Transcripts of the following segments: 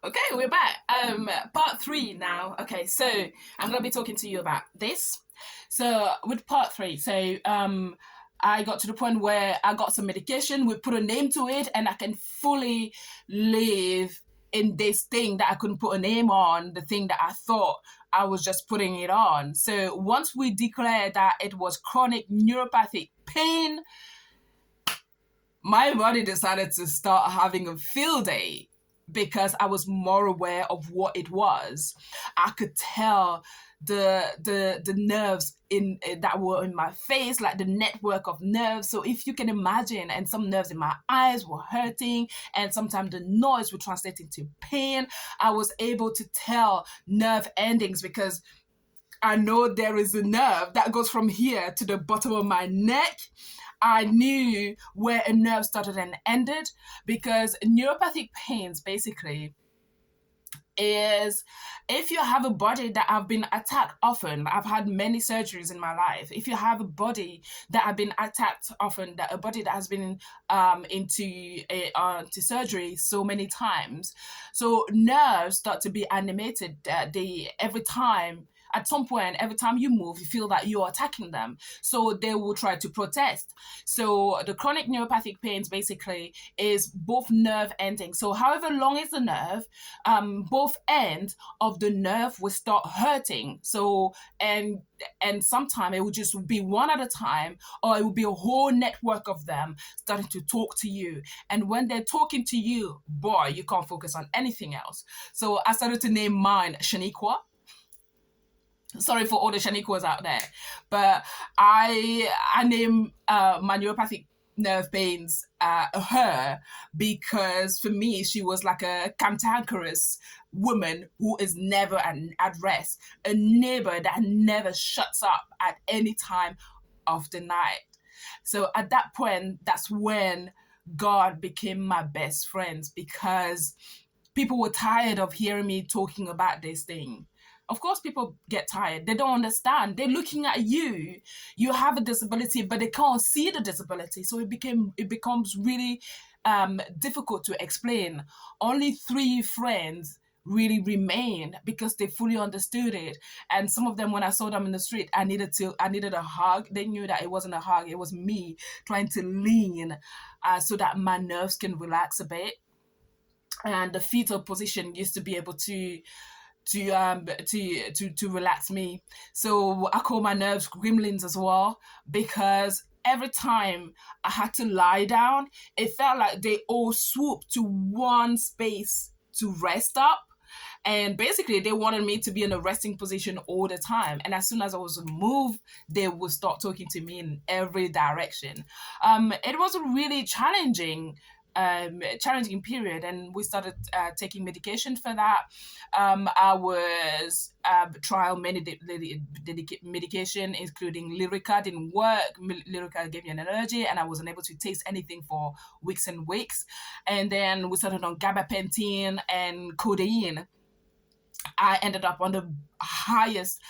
Okay, we're back. Part three now. Okay, so I'm gonna be talking to you about this. So with part three, I got to the point where I got some medication. We put a name to it, and I can fully live in this thing that I couldn't put a name on. The thing that I thought I was just putting it on. So once we declared that it was chronic neuropathic pain, my body decided to start having a field day because I was more aware of what it was. I could tell the nerves in that were in my face, like the network of nerves. So if you can imagine, and some nerves in my eyes were hurting, and sometimes the noise would translate into pain. I was able to tell nerve endings because I know there is a nerve that goes from here to the bottom of my neck. I knew where a nerve started and ended because neuropathic pains basically is if you have a body that have been attacked often. I've had many surgeries in my life. If you have a body that have been attacked often, that a body that has been into surgery so many times, so nerves start to be animated. They every time at some point, every time you move, you feel that you're attacking them. So they will try to protest. So the chronic neuropathic pains basically is both nerve endings. So however long is the nerve, both ends of the nerve will start hurting. So and sometimes it will just be one at a time, or it will be a whole network of them starting to talk to you. And when they're talking to you, boy, you can't focus on anything else. So I started to name mine Shaniqua. Sorry for all the Shaniquas out there, but I name my neuropathic nerve pains her because for me she was like a cantankerous woman who is never at rest, a neighbor that never shuts up at any time of the night. So at that point, that's when God became my best friends because people were tired of hearing me talking about this thing. Of course, people get tired. They don't understand. They're looking at you. You have a disability, but they can't see the disability. So it becomes really difficult to explain. Only three friends really remained because they fully understood it. And some of them, when I saw them in the street, I needed a hug. They knew that it wasn't a hug. It was me trying to lean so that my nerves can relax a bit. And the fetal position used to be able to relax me. So I call my nerves gremlins as well because every time I had to lie down, it felt like they all swooped to one space to rest up. And basically, they wanted me to be in a resting position all the time. And as soon as I was moved, they would start talking to me in every direction. It was a really challenging period, and we started taking medication for that. I was trial many medication, including Lyrica didn't work. Lyrica gave me an allergy, and I wasn't able to taste anything for weeks and weeks. And then we started on gabapentin and codeine. I ended up on the highest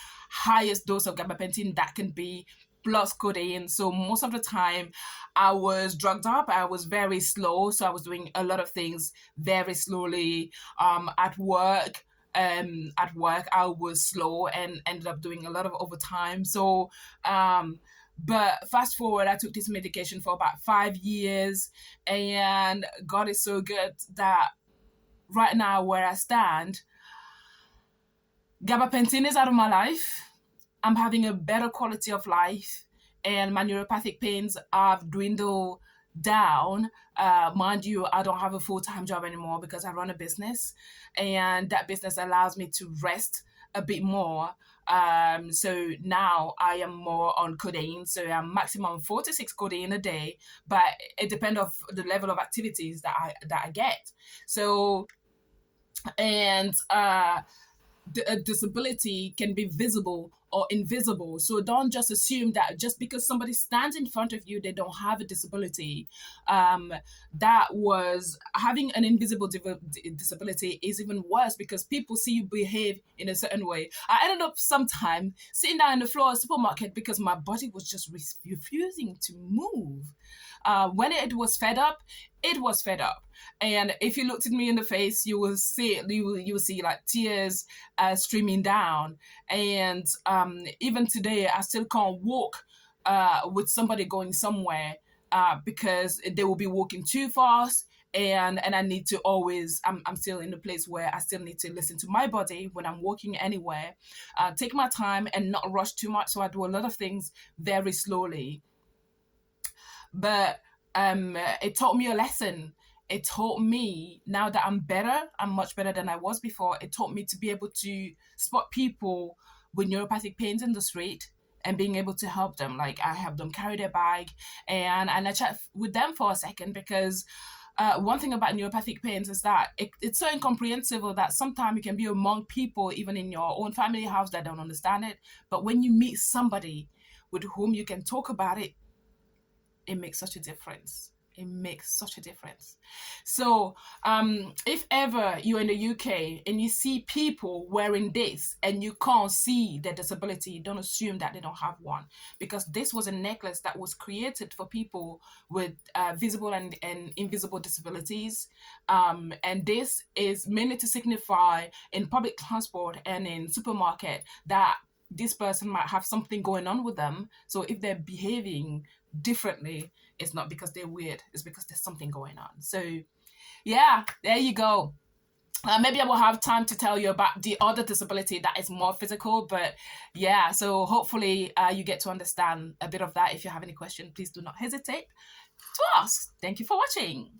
dose of gabapentin that can be, plus codeine. So most of the time I was drugged up. I was very slow. So I was doing a lot of things very slowly. At work I was slow and ended up doing a lot of overtime. So but fast forward, I took this medication for about 5 years, and God is so good that right now where I stand, gabapentin is out of my life. I'm having a better quality of life, and my neuropathic pains have dwindled down. Mind you, I don't have a full time job anymore because I run a business, and that business allows me to rest a bit more. So now I am more on codeine. So I'm maximum 4 to 6 codeine a day, but it depends of the level of activities that I get. So and a disability can be visible or invisible. So don't just assume that just because somebody stands in front of you, they don't have a disability. That was having an invisible disability is even worse because people see you behave in a certain way. I ended up sometime sitting down on the floor of a supermarket because my body was just refusing to move. When it was fed up, it was fed up. And if you looked at me in the face, you will see like tears streaming down. And even today, I still can't walk with somebody going somewhere because they will be walking too fast. And I need to always, I'm still in the place where I still need to listen to my body when I'm walking anywhere, take my time and not rush too much. So I do a lot of things very slowly. But it taught me a lesson. It taught me, now that I'm much better than I was before. It taught me to be able to spot people with neuropathic pains in the street and being able to help them. Like, I help them carry their bag, and I chat with them for a second, because one thing about neuropathic pains is that it's so incomprehensible that sometimes you can be among people, even in your own family house, that don't understand it. But when you meet somebody with whom you can talk about it, it makes such a difference. It makes such a difference. So, if ever you're in the UK and you see people wearing this and you can't see their disability, don't assume that they don't have one, because this was a necklace that was created for people with visible and invisible disabilities. And this is mainly to signify in public transport and in supermarket that this person might have something going on with them. So if they're behaving differently, it's not because they're weird, it's because there's something going on. So yeah, there you go. Maybe I will have time to tell you about the other disability that is more physical, but yeah, so hopefully you get to understand a bit of that. If you have any questions, please do not hesitate to ask. Thank you for watching.